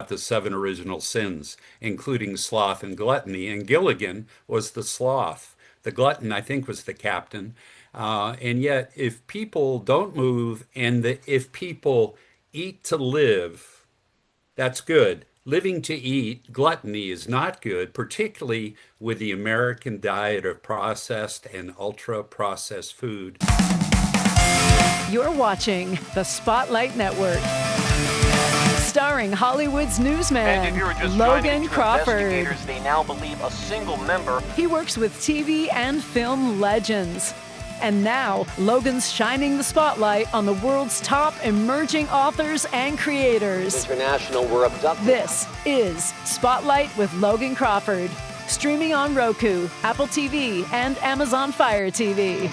the seven original sins, including sloth and gluttony. And Gilligan was the sloth. The glutton, I think, was the captain. And yet, if people don't move if people eat to live, that's good. Living to eat, gluttony is not good, particularly with the American diet of processed and ultra processed food. You're watching the Spotlight Network, starring Hollywood's newsman, Logan Crawford. They now believe a single member. He works with TV and film legends. And now, Logan's shining the spotlight on the world's top emerging authors and creators. International were abducted. This is Spotlight with Logan Crawford, streaming on Roku, Apple TV, and Amazon Fire TV.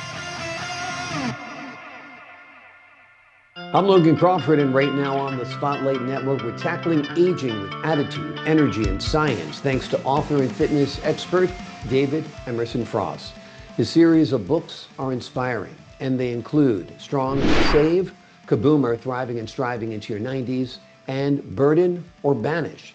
I'm Logan Crawford, and right now on the Spotlight Network, we're tackling aging with attitude, energy, and science, thanks to author and fitness expert David Emerson Frost. His series of books are inspiring, and they include Strong to Save, Kaboomer, Thriving and Striving into Your 90s, and Burden or Banish.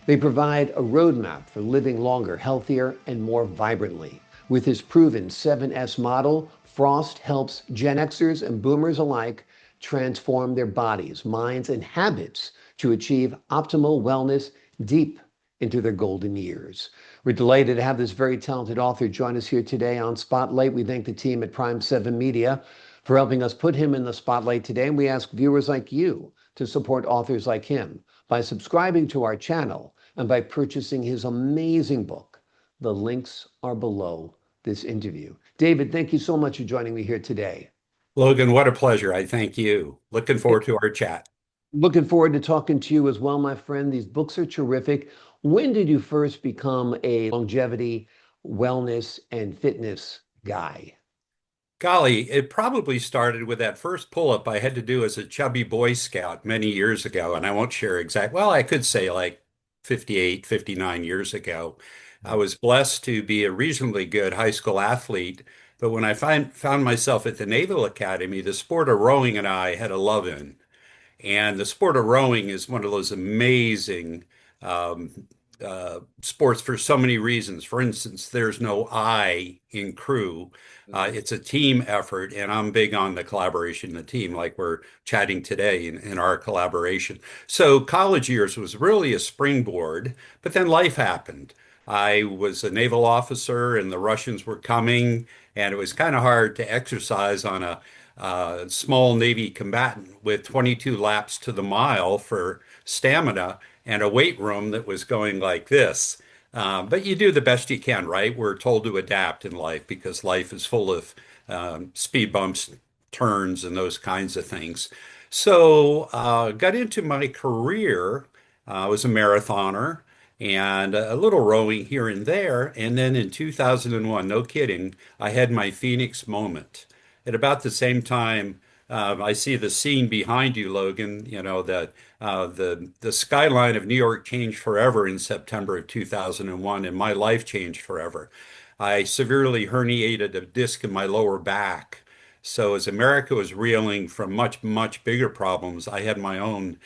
They provide a roadmap for living longer, healthier, and more vibrantly. With his proven 7S model, Frost helps Gen Xers and Boomers alike transform their bodies, minds, and habits to achieve optimal wellness deep into their golden years. We're delighted to have this very talented author join us here today on Spotlight. We thank the team at Prime 7 Media for helping us put him in the spotlight today. And we ask viewers like you to support authors like him by subscribing to our channel and by purchasing his amazing book. The links are below this interview. David, thank you so much for joining me here today. Logan, what a pleasure. I thank you. Looking forward to our chat. Looking forward to talking to you as well, my friend. These books are terrific. When did you first become a longevity, wellness, and fitness guy? Golly, it probably started with that first pull-up I had to do as a chubby Boy Scout many years ago. And I won't share well, I could say like 58, 59 years ago. I was blessed to be a reasonably good high school athlete. But when I found myself at the Naval Academy, the sport of rowing and I had a love in. And the sport of rowing is one of those amazing sports for so many reasons. For instance, there's no I in crew. It's a team effort, and I'm big on the collaboration in the team, like we're chatting today in our collaboration. So college years was really a springboard, but then life happened. I was a naval officer, and the Russians were coming, and it was kind of hard to exercise on a small Navy combatant with 22 laps to the mile for stamina and a weight room that was going like this. But you do the best you can, right? We're told to adapt in life because life is full of speed bumps, turns, and those kinds of things. So got into my career. I was a marathoner and a little rowing here and there. And then in 2001, no kidding, I had my Phoenix moment. At about the same time, I see the scene behind you, Logan, you know, that the skyline of New York changed forever in September of 2001, and my life changed forever. I severely herniated a disc in my lower back. So as America was reeling from much, much bigger problems, I had my own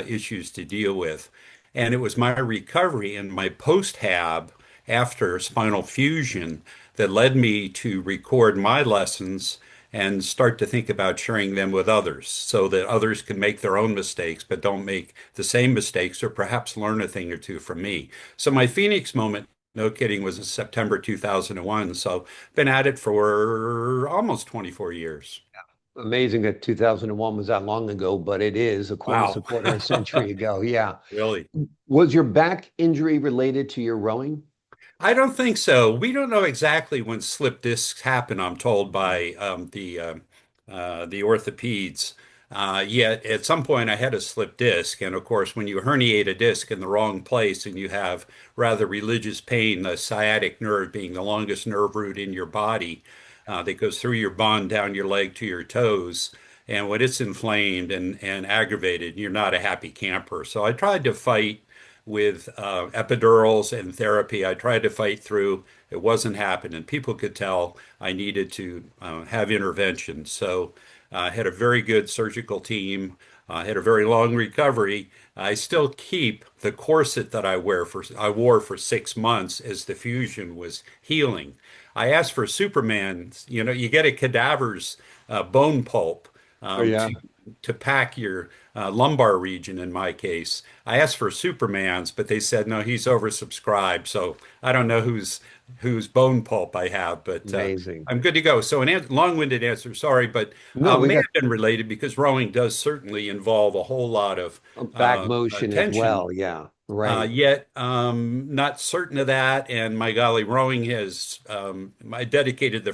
issues to deal with. And it was my recovery and my post-hab after spinal fusion that led me to record my lessons and start to think about sharing them with others so that others can make their own mistakes, but don't make the same mistakes or perhaps learn a thing or two from me. So my Phoenix moment, no kidding, was in September 2001. So been at it for almost 24 years. Amazing that 2001 was that long ago, but it is, of course, Wow. a quarter of a century ago. Yeah. Really? Was your back injury related to your rowing? I don't think so. We don't know exactly when slip discs happen, I'm told by the orthopeds. Yet at some point I had a slip disc. And of course, when you herniate a disc in the wrong place and you have rather religious pain, the sciatic nerve being the longest nerve root in your body that goes through your bond down your leg to your toes. And when it's inflamed and aggravated, you're not a happy camper. So I tried to fight with epidurals and therapy. I tried to fight through. It wasn't happening. People could tell I needed to have intervention. So I had a very good surgical team. I had a very long recovery. I still keep the corset that I wore for 6 months as the fusion was healing. I asked for Superman. You know, you get a cadaver's bone pulp Oh yeah. to pack your lumbar region. In my case, I asked for Superman's, but they said no, he's oversubscribed. So I don't know whose bone pulp I have, but Amazing. I'm good to go. So long-winded answer, sorry, but No, we may got have been related because rowing does certainly involve a whole lot of back motion as tension. well. Yeah, right. Yet, not certain of that. And my golly, rowing has, I dedicated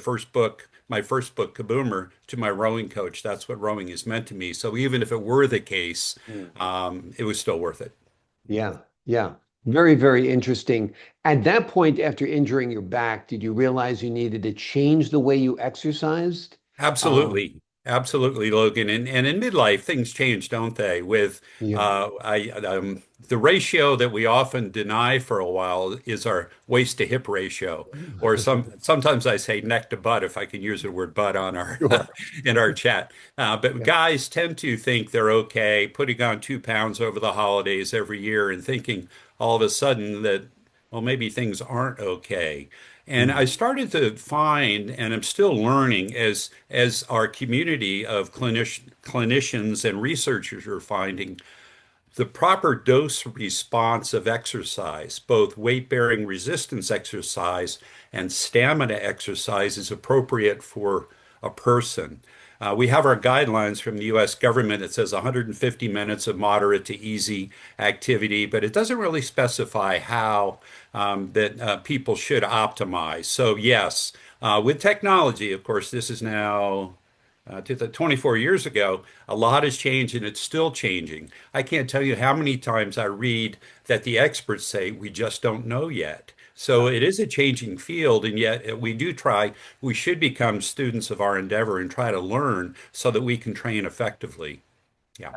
my first book, Kaboomer, to my rowing coach. That's what rowing is meant to me. So even if it were the case, Mm. it was still worth it. Yeah, yeah. Very, very interesting. At that point, after injuring your back, did you realize you needed to change the way you exercised? Um, Absolutely. Absolutely, Logan. And in midlife, things change, don't they? With yeah. the ratio that we often deny for a while is our waist to hip ratio, or sometimes I say neck to butt if I can use the word butt on our Sure. in our chat. But Yeah. guys tend to think they're okay, putting on 2 pounds over the holidays every year, and thinking all of a sudden that well maybe things aren't okay. And I Mm. started to find, and I'm still learning as our community of clinicians and researchers are finding, the proper dose response of exercise, both weight-bearing resistance exercise and stamina exercise, is appropriate for a person. We have our guidelines from the US government. It says 150 minutes of moderate to easy activity, but it doesn't really specify how that people should optimize. So, yes, with technology, of course, this is now 24 years ago, a lot has changed and it's still changing. I can't tell you how many times I read that the experts say we just don't know yet. So it is a changing field, and yet we should become students of our endeavor and try to learn so that we can train effectively. Yeah.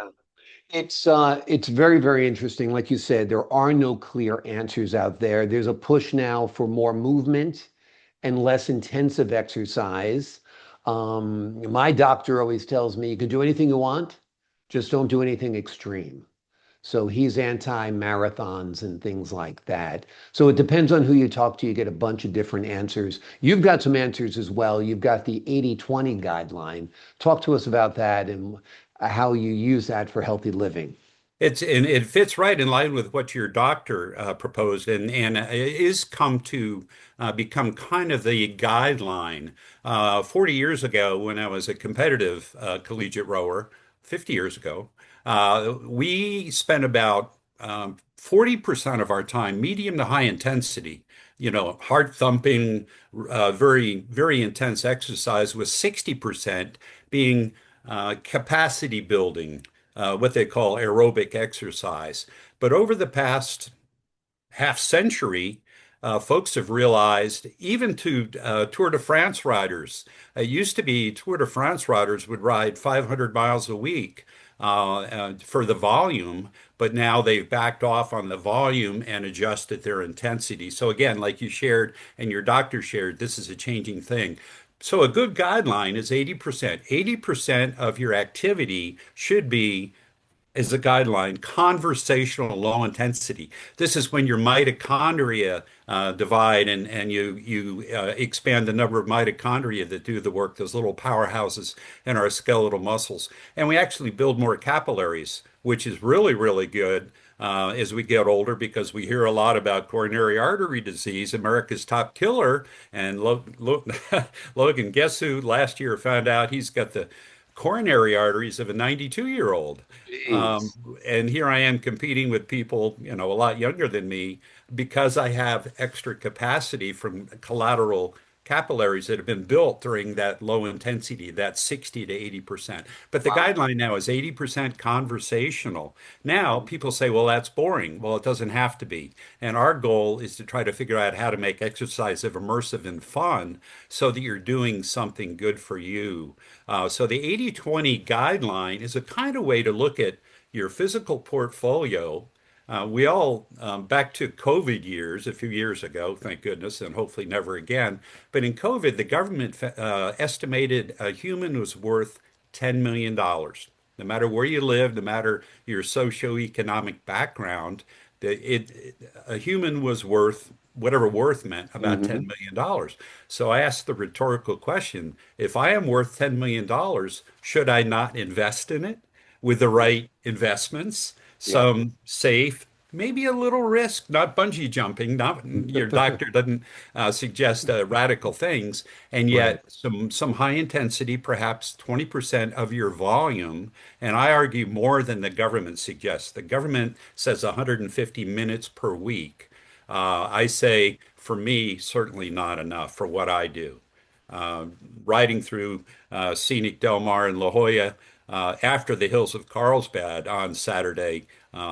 It's very, very interesting. Like you said, there are no clear answers out there. There's a push now for more movement and less intensive exercise. My doctor always tells me you can do anything you want, just don't do anything extreme. So he's anti-marathons and things like that. So it depends on who you talk to. You get a bunch of different answers. You've got some answers as well. You've got the 80-20 guideline. Talk to us about that and how you use that for healthy living. And it fits right in line with what your doctor proposed, and it is come to become kind of the guideline. 40 years ago, when I was a competitive collegiate rower, 50 years ago, we spent about 40% of our time, medium to high intensity, heart thumping, very, very intense exercise, with 60% being capacity building, what they call aerobic exercise. But over the past half century, folks have realized, even to Tour de France riders, it used to be Tour de France riders would ride 500 miles a week for the volume, but now they've backed off on the volume and adjusted their intensity. So again, like you shared and your doctor shared, this is a changing thing. So a good guideline is 80%. 80% of your activity should be, as a guideline, conversational low intensity. This is when your mitochondria divide and you expand the number of mitochondria that do the work, those little powerhouses in our skeletal muscles. And we actually build more capillaries, which is really, really good as we get older, because we hear a lot about coronary artery disease, America's top killer. And Logan, guess who last year found out he's got the coronary arteries of a 92-year-old? Um, Jeez. and here I am competing with people, a lot younger than me, because I have extra capacity from collateral capillaries that have been built during that low intensity, that 60 to 80%. But the Wow. guideline now is 80% conversational. Now people say, well, that's boring. Well, it doesn't have to be. And our goal is to try to figure out how to make exercise of immersive and fun so that you're doing something good for you. So the 80-20 guideline is a kind of way to look at your physical portfolio. We all, back to COVID years, a few years ago, thank goodness, and hopefully never again. But in COVID, the government estimated a human was worth $10 million. no matter where you live, no matter your socioeconomic background, a human was worth whatever worth meant about $10 Hmm. million. Dollars. So I asked the rhetorical question, if I am worth $10 million, dollars, should I not invest in it with the right investments, Yeah. some safe, maybe a little risk, not bungee jumping, not your doctor doesn't suggest radical things, and Right. yet some high intensity, perhaps 20% of your volume, and I argue more than the government suggests. The government says 150 minutes per week. I say, for me, certainly not enough for what I do. Uh, Riding through scenic Del Mar and La Jolla after the hills of Carlsbad on Saturday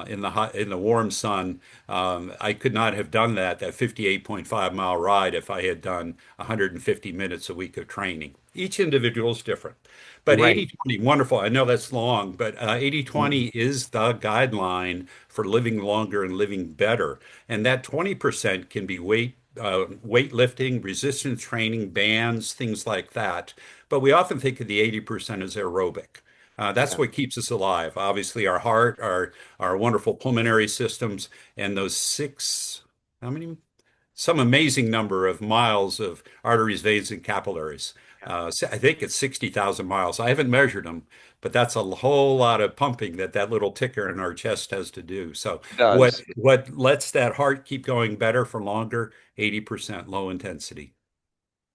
in the warm sun, I could not have done that 58.5 mile ride if I had done 150 minutes a week of training. Each individual is different. But Right. 80/20, wonderful. I know that's long, but Mhm. 80/20 is the guideline for living longer and living better. And that 20% can be weightlifting, resistance training, bands, things like that. But we often think of the 80% as aerobic. That's Yeah. what keeps us alive. Obviously, our heart, our wonderful pulmonary systems, and those how many? Some amazing number of miles of arteries, veins, and capillaries. I think it's 60,000 miles. I haven't measured them, but that's a whole lot of pumping that little ticker in our chest has to do. So It what does. what lets that heart keep going better for longer? 80% low intensity.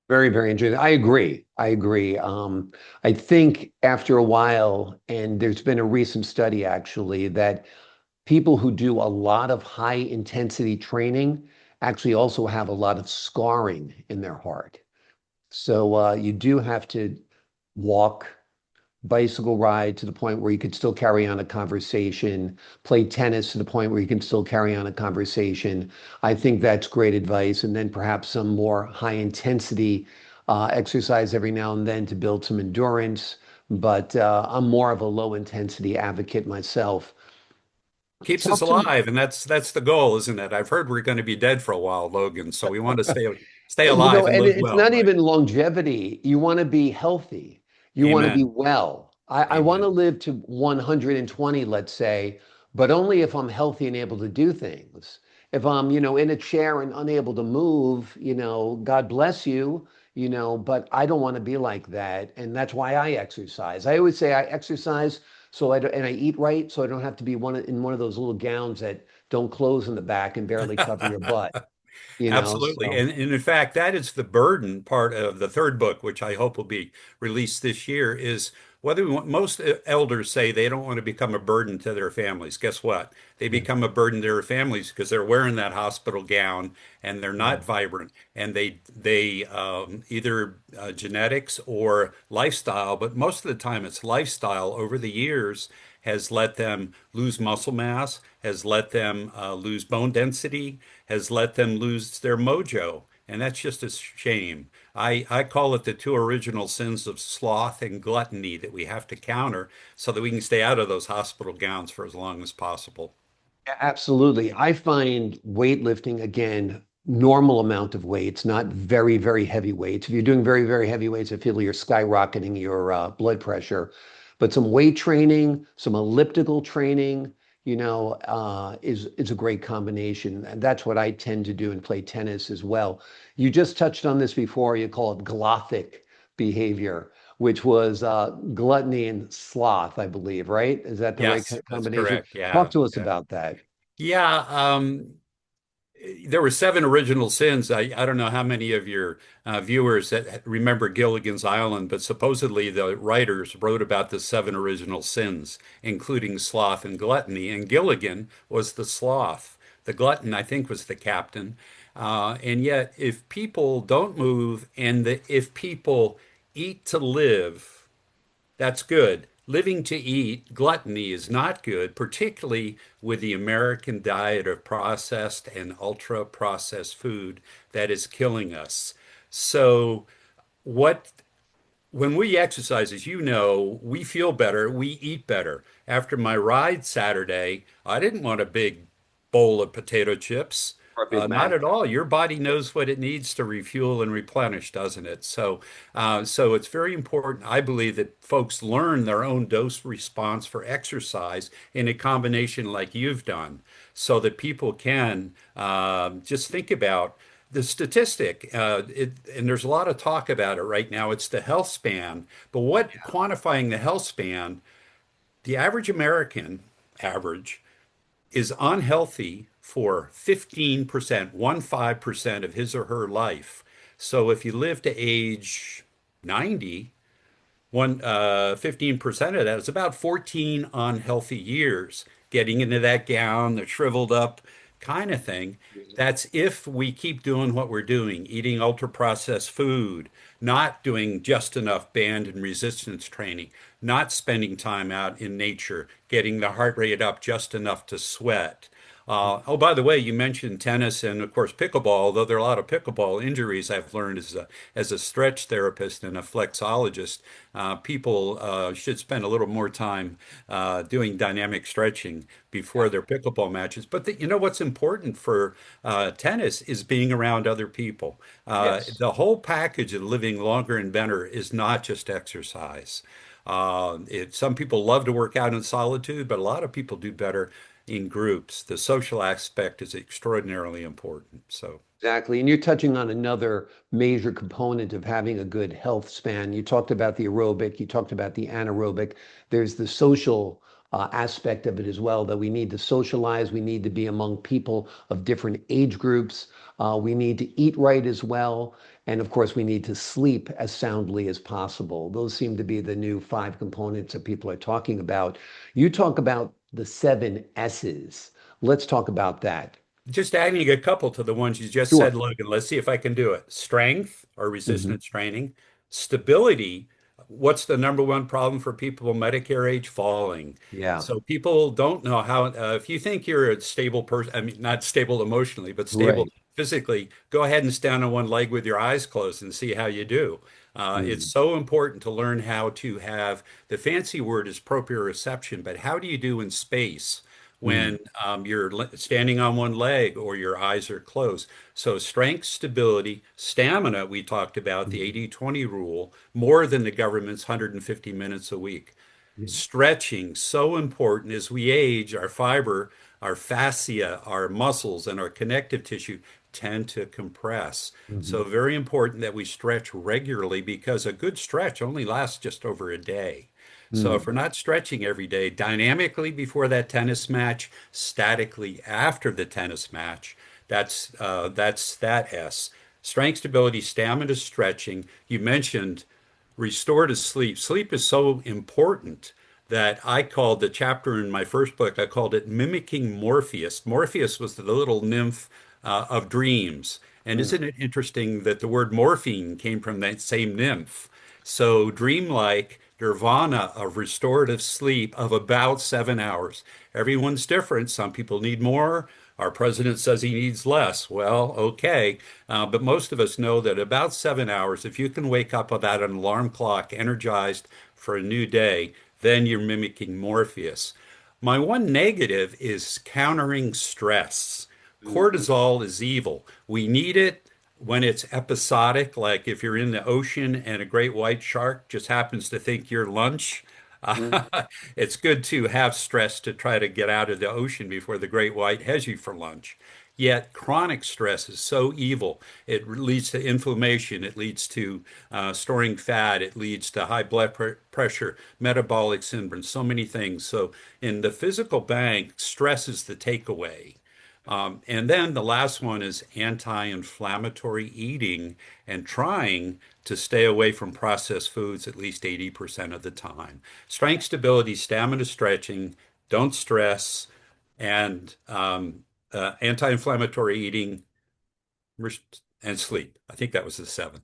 Very, very interesting. I agree. I agree. I think after a while, and there's been a recent study actually, that people who do a lot of high intensity training actually also have a lot of scarring in their heart. So you do have to walk, bicycle ride to the point where you could still carry on a conversation, play tennis to the point where you can still carry on a conversation. I think that's great advice. And then perhaps some more high intensity exercise every now and then to build some endurance. But I'm more of a low intensity advocate myself. Keeps us Talk to me. alive, and that's the goal, isn't it? I've heard we're going to be dead for a while, Logan, so we want to stay alive and And live it's well, not right? even longevity. You want to be healthy. You want to be Amen. well. I want to Amen. live to 120, let's say, but only if I'm healthy and able to do things. If I'm, in a chair and unable to move, God bless you, but I don't want to be like that. And that's why I exercise. I always say I exercise so I don't, and I eat right so I don't have to be in one of those little gowns that don't close in the back and barely cover your butt, Absolutely. so. And in fact, that is the burden part of the third book, which I hope will be released this year, is whether most elders say they don't want to become a burden to their families. Guess what? They Yeah. become a burden to their families because they're wearing that hospital gown and they're Yeah. not vibrant and they either genetics or lifestyle, but most of the time it's lifestyle over the years has let them lose muscle mass, has let them lose bone density, has let them lose their mojo. And that's just a shame. I call it the two original sins of sloth and gluttony that we have to counter so that we can stay out of those hospital gowns for as long as possible. Absolutely. I find weightlifting, again, normal amount of weights, not very, very heavy weights. If you're doing very, very heavy weights, I feel you're skyrocketing your blood pressure. But some weight training, some elliptical training, is a great combination. And that's what I tend to do and play tennis as well. You just touched on this before. You call it glothic behavior, which was gluttony and sloth, I believe, right? Is that the right Yes, that's combination? correct. Talk Yeah. to us Yeah. about that. Yeah. There were seven original sins. I don't know how many of your viewers that remember Gilligan's Island, but supposedly the writers wrote about the seven original sins, including sloth and gluttony. And Gilligan was the sloth. The glutton, I think, was the captain. And yet, if people don't move if people eat to live, that's good. Living to eat, gluttony is not good, particularly with the American diet of processed and ultra processed food that is killing us. So, what when we exercise, as you know, we feel better, we eat better. After my ride Saturday, I didn't want a big bowl of potato chips. For a Big Not Mac. at all. Your body knows what it needs to refuel and replenish, doesn't it? So it's very important, I believe, that folks learn their own dose response for exercise in a combination like you've done, so that people can just think about the statistic. And there's a lot of talk about it right now. It's the health span, but what quantifying the health span? The average American, average, is unhealthy for 15%, 15% of his or her life. So if you live to age 90, 15% of that is about 14 unhealthy years, getting into that gown, the shriveled up kind of thing. That's if we keep doing what we're doing, eating ultra processed food, not doing just enough band and resistance training, not spending time out in nature, getting the heart rate up just enough to sweat. Oh, by the way, you mentioned tennis and of course pickleball, although there are a lot of pickleball injuries I've learned as a stretch therapist and a flexologist. People should spend a little more time doing dynamic stretching before their pickleball matches. But you know what's important for tennis is being around other people. Yes. The whole package of living longer and better is not just exercise. Some people love to work out in solitude, but a lot of people do better in groups. The social aspect is extraordinarily important. So. Exactly. And you're touching on another major component of having a good health span. You talked about the aerobic, you talked about the anaerobic. There's the social aspect of it as well, that we need to socialize. We need to be among people of different age groups. We need to eat right as well. And of course, we need to sleep as soundly as possible. Those seem to be the new five components that people are talking about. You talk about the seven S's. Let's talk about that. Just adding a couple to the ones you just said, Sure. Logan. Let's see if I can do it. Strength or Hmm. resistance training, stability. What's the number one problem for people in Medicare age? Falling. Yeah. So people don't know how, if you think you're a stable person, I mean, not stable emotionally, but stable Right. physically, go ahead and stand on one leg with your eyes closed and see how you do. It's Mm, so important to learn how to have, the fancy word is proprioception, but how do you do in space mm, when you're standing on one leg or your eyes are closed? So strength, stability, stamina, we talked about the mm, 80-20 rule, more than the government's 150 minutes a week. yeah. Stretching, so important. As we age, our fiber, our fascia, our muscles, and our connective tissue tend to compress. So Mhm, very important that we stretch regularly, because a good stretch only lasts just over a day. So if mm, we're not stretching every day, dynamically before that tennis match, statically after the tennis match, that's that S. Strength, stability, stamina, stretching. You mentioned restorative sleep. Sleep is so important that I called the chapter in my first book, I called it Mimicking Morpheus. Morpheus was the little nymph of dreams. And mm, isn't it interesting that the word morphine came from that same nymph? So dreamlike nirvana of restorative sleep of about 7 hours. Everyone's different. Some people need more. Our president says he needs less. Well, okay. But most of us know that about 7 hours, if you can wake up without an alarm clock, energized for a new day, then you're mimicking Morpheus. My one negative is countering stress. mhm, Cortisol is evil. We need it when it's episodic, like if you're in the ocean and a great white shark just happens to think you're lunch. mhm, It's good to have stress to try to get out of the ocean before the great white has you for lunch. Yet chronic stress is so evil. It leads to inflammation. It leads to storing fat. It leads to high blood pressure, metabolic syndrome, so many things. So in the physical bank, stress is the takeaway. And then the last one is anti-inflammatory eating and trying to stay away from processed foods at least 80% of the time. Strength, stability, stamina, stretching, don't stress, and anti-inflammatory eating and sleep. I think that was the seven.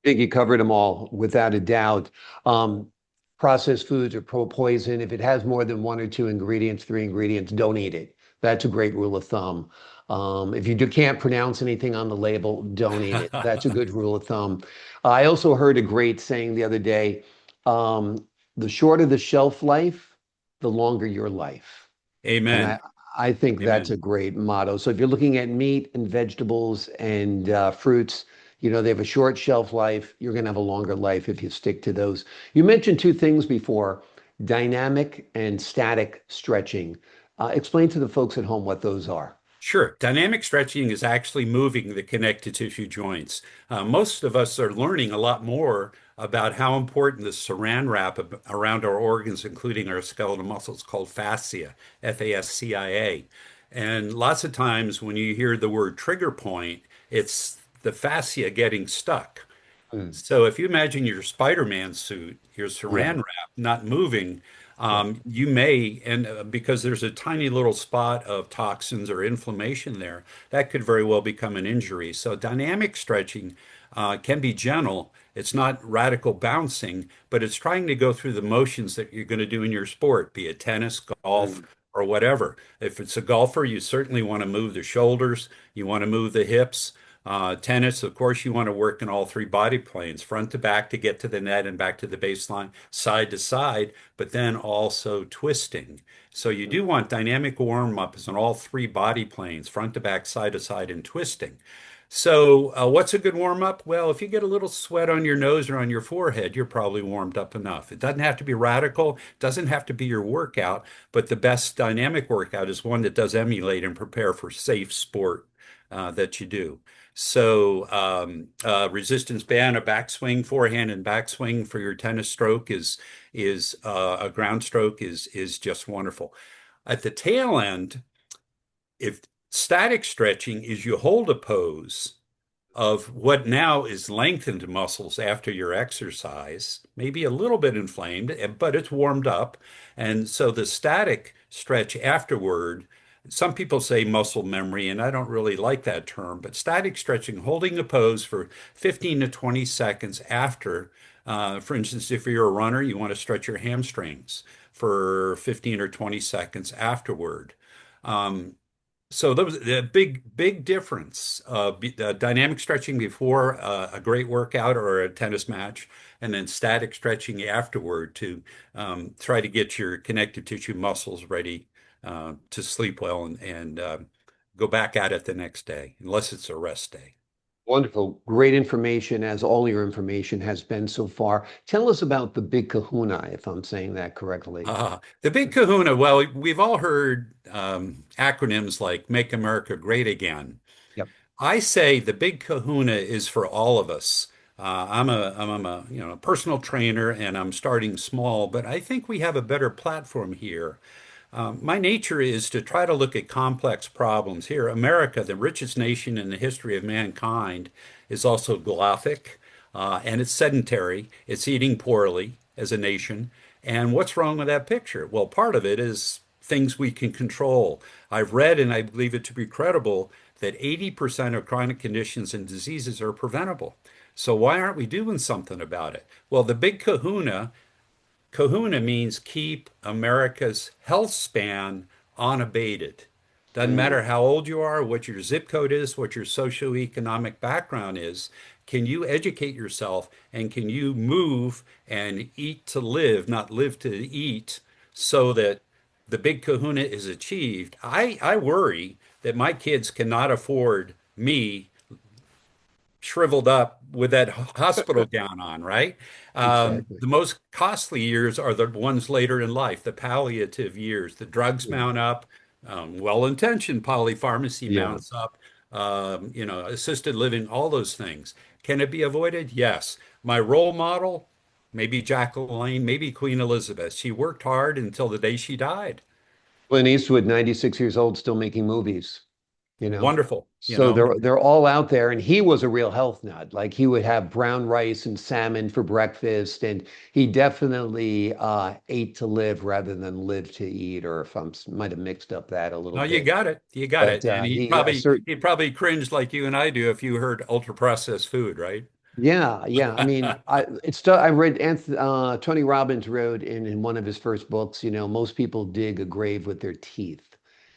I think you covered them all without a doubt. Um, Processed foods are poison. If it has more than one or two ingredients, three ingredients, don't eat it. That's a great rule of thumb. If you can't pronounce anything on the label, don't eat it. That's a good rule of thumb. I also heard a great saying the other day, um, the shorter the shelf life, the longer your life. And Amen. I think that's a Amen. great motto. So if you're looking at meat and vegetables and fruits, they have a short shelf life. You're going to have a longer life if you stick to those. You mentioned two things before, dynamic and static stretching. Explain to the folks at home what those are. Sure. Dynamic stretching is actually moving the connective tissue joints. Most of us are learning a lot more about how important the saran wrap around our organs, including our skeletal muscles, called fascia, Fascia. And lots of times when you hear the word trigger point, it's the fascia getting stuck. Mm, So if you imagine your Spider-Man suit, your yeah, saran wrap not moving, yeah. you may, and because there's a tiny little spot of toxins or inflammation there, that could very well become an injury. So dynamic stretching can be gentle. It's not radical bouncing, but it's trying to go through the motions that you're going to do in your sport, be it tennis, golf, Mm, or whatever. If it's a golfer, you certainly want to move the shoulders, you want to move the hips. Tennis, of course, you want to work in all three body planes, front to back to get to the net and back to the baseline, side to side, but then also twisting. So you mm. do want dynamic warm-ups on all three body planes, front to back, side to side, and twisting. So, what's a good warm up? Well, if you get a little sweat on your nose or on your forehead, you're probably warmed up enough. It doesn't have to be radical, doesn't have to be your workout, but the best dynamic workout is one that does emulate and prepare for safe sport that you do. So, resistance band, a backswing, forehand and backswing for your tennis stroke is a ground stroke is just wonderful. At the tail end, if static stretching is you hold a pose of what now is lengthened muscles after your exercise, maybe a little bit inflamed, but it's warmed up. And so the static stretch afterward, some people say muscle memory, and I don't really like that term, but static stretching, holding a pose for 15 to 20 seconds after, for instance, if you're a runner, you want to stretch your hamstrings for 15 or 20 seconds afterward. Um, so that was a big difference. Dynamic stretching before a great workout or a tennis match, and then static stretching afterward to try to get your connective tissue muscles ready to sleep well and go back at it the next day, unless it's a rest day. Wonderful. Great information, as all your information has been so far. Tell us about the Big Kahuna, if I'm saying that correctly. The big kahuna, well, we've all heard acronyms like Make America Great Again. Yep. I say the big kahuna is for all of us. I'm a personal trainer and I'm starting small, but I think we have a better platform here. My nature is to try to look at complex problems. Here, America, the richest nation in the history of mankind, is also Gothic, and it's sedentary. It's eating poorly as a nation. And what's wrong with that picture? Well, part of it is things we can control. I've read, and I believe it to be credible, that 80% of chronic conditions and diseases are preventable. So why aren't we doing something about it? Well, the big kahuna means keep America's health span unabated. Doesn't Mm. matter how old you are, what your zip code is, what your socioeconomic background is. Can you educate yourself and can you move and eat to live, not live to eat, so that the big kahuna is achieved? I worry that my kids cannot afford me shriveled up with that hospital gown on, right? Exactly. The most costly years are the ones later in life, the palliative years. The drugs Mm. mount up, well-intentioned polypharmacy Yeah. mounts up, assisted living, all those things. Can it be avoided? Yes. My role model, maybe Jacqueline, maybe Queen Elizabeth. She worked hard until the day she died. Clint Eastwood, 96 years old, still making movies, you know. Wonderful, you So know. they're all out there, and he was a real health nut. Like he would have brown rice and salmon for breakfast, and he definitely ate to live rather than live to eat. Or if might have mixed up that a little No, you bit, got it. You got but it. And he he'd probably cringe like you and I do if you heard ultra processed food, right? Yeah, yeah. I mean, I read Tony Robbins wrote in one of his first books, most people dig a grave with their teeth.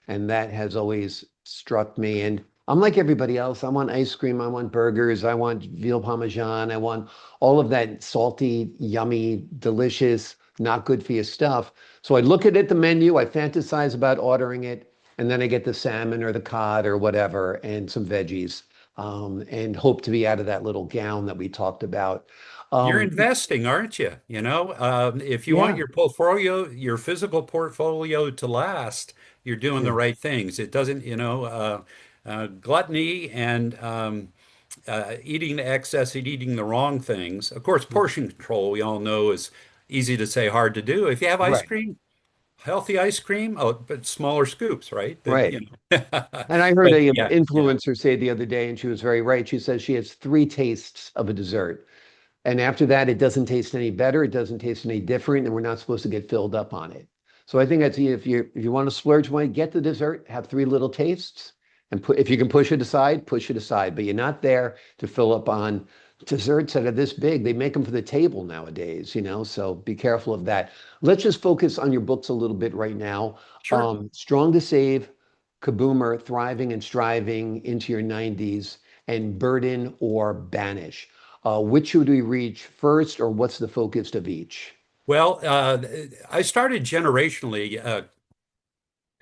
And that has always struck me. And I'm like everybody else. I want ice cream, I want burgers, I want veal parmesan, I want all of that salty, yummy, delicious, not good for you stuff. So I look at the menu, I fantasize about ordering it, and then I get the salmon or the cod or whatever and some veggies, and hope to be out of that little gown that we talked about. You're Um, investing, aren't you? If you want yeah, your portfolio, your physical portfolio to last, you're doing the yeah, right things. It doesn't, gluttony and eating to excess and eating the wrong things. Of course, portion control, we all know, is easy to say, hard to do. If you have ice right, cream, healthy ice cream, oh, but smaller scoops, right? right. Know. And I heard But a yeah, yeah, influencer say the other day, and she was very right. She says she has three tastes of a dessert. And after that, it doesn't taste any better. It doesn't taste any different, and we're not supposed to get filled up on it. So I think that's if you want to splurge money, get the dessert, have three little tastes, and put if you can push it aside. But you're not there to fill up on desserts that are this big. They make them for the table nowadays, so be careful of that. Let's just focus on your books a little bit right now. sure. Strong to Save, Kaboomer, Thriving and Striving into Your 90s, and Burden or Banish. Which should we reach first, or what's the focus of each? Well, I started generationally.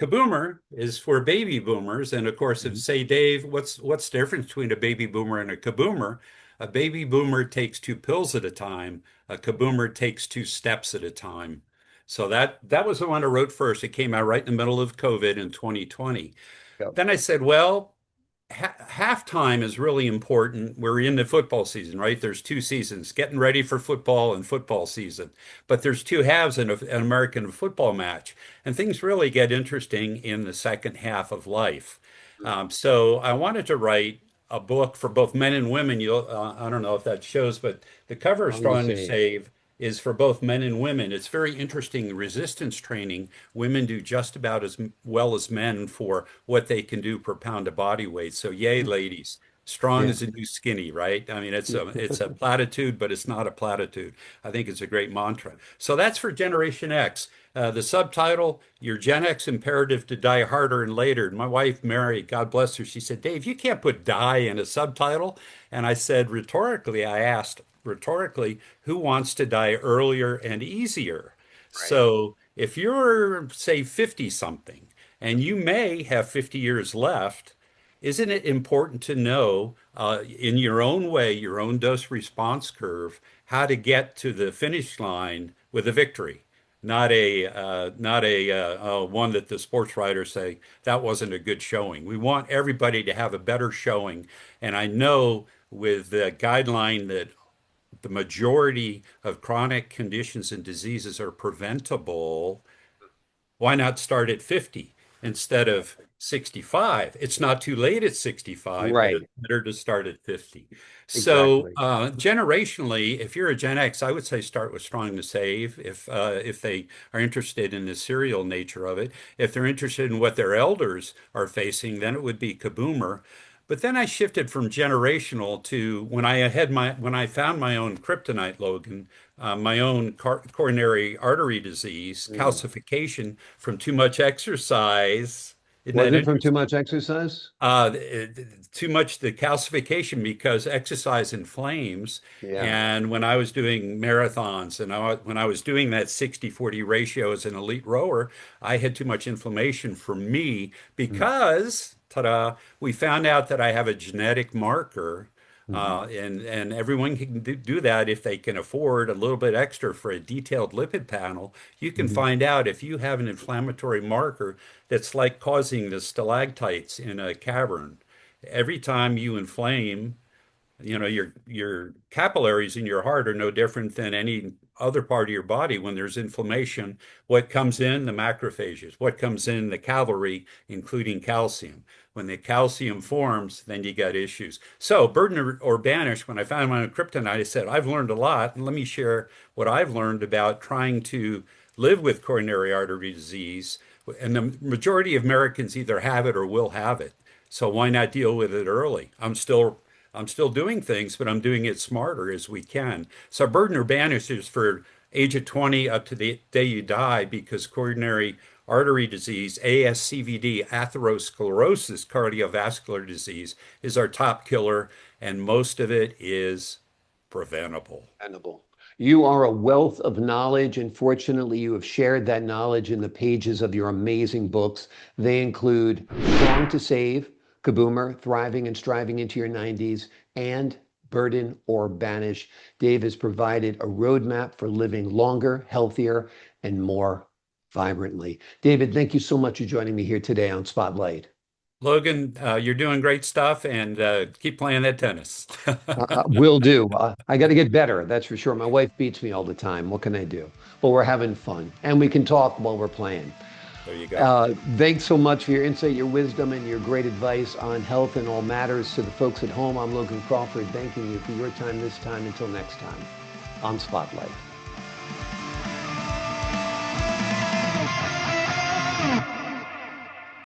Kaboomer is for baby boomers, and of course, if Mhm. say Dave, what's the difference between a baby boomer and a kaboomer? A baby boomer takes two pills at a time. A kaboomer takes two steps at a time. So that was the one I wrote first. It came out right in the middle of COVID in 2020. Yep. Then I said, well, halftime is really important. We're in the football season, right? There's two seasons, getting ready for football and football season. But there's two halves in an American football match, and things really get interesting in the second half of life. So I wanted to write a book for both men and women. I don't know if that shows, but the cover of Strong to Strong to Save. Save is for both men and women. It's very interesting resistance training. Women do just about as well as men for what they can do per pound of body weight. So yay, ladies. Strong Yeah. is a new skinny, right? I mean, it's Yeah. a platitude, but it's not a platitude. I think it's a great mantra. So that's for Generation X. The subtitle, Your Gen X Imperative to Die Harder and Later. My wife, Mary, God bless her, she said, Dave, you can't put die in a subtitle. And I said, I asked rhetorically, who wants to die earlier and easier? Right. So if you're, say, 50 something, and you may have 50 years left, isn't it important to know in your own way, your own dose response curve, how to get to the finish line with a victory? Not a one that the sports writers say that wasn't a good showing. We want everybody to have a better showing, and I know with the guideline that the majority of chronic conditions and diseases are preventable, why not start at 50 instead of 65? It's not too late at 65, but it's Right. better to start at 50. So, Exactly. generationally, if you're a Gen X, I would say start with Strong to Save if they are interested in the serial nature of it. If they're interested in what their elders are facing, then it would be Kaboomer. But then I shifted from generational to when I found my own kryptonite, Logan, my own coronary artery disease, Mm. calcification from too much exercise. Isn't Was that it from too interesting? much exercise? Too much the calcification because exercise inflames. Yeah. And when I was doing marathons and when I was doing that 60-40 ratio as an elite rower, I had too much inflammation for me Mm. because, ta-da, we found out that I have a genetic marker. Mhm. And everyone can do that if they can afford a little bit extra for a detailed lipid panel. You can Mhm. find out if you have an inflammatory marker that's like causing the stalactites in a cavern. Every time you inflame, your capillaries in your heart are no different than any other part of your body when there's inflammation. What comes in? The macrophages. What comes in? The cavalry, including calcium. When the calcium forms, then you got issues. So, burden or banish, when I found my own kryptonite, I said, I've learned a lot, and let me share what I've learned about trying to live with coronary artery disease. And the majority of Americans either have it or will have it. So why not deal with it early? I'm still doing things, but I'm doing it smarter as we can. So burden or banish is for age of 20 up to the day you die because coronary artery disease, ASCVD, atherosclerosis, cardiovascular disease, is our top killer, and most of it is preventable. Hannibal. You are a wealth of knowledge, and fortunately, you have shared that knowledge in the pages of your amazing books. They include Strong to Save, Kaboomer, Thriving and Striving into Your 90s, and Burden or Banish. Dave has provided a roadmap for living longer, healthier, and more vibrantly. David, thank you so much for joining me here today on Spotlight. Logan, you're doing great stuff, and keep playing that tennis. Will do. I got to get better, that's for sure. My wife beats me all the time. What can I do? But we're having fun, and we can talk while we're playing. There you go. Thanks so much for your insight, your wisdom, and your great advice on health and all matters. To the folks at home, I'm Logan Crawford, thanking you for your time this time. Until next time on Spotlight.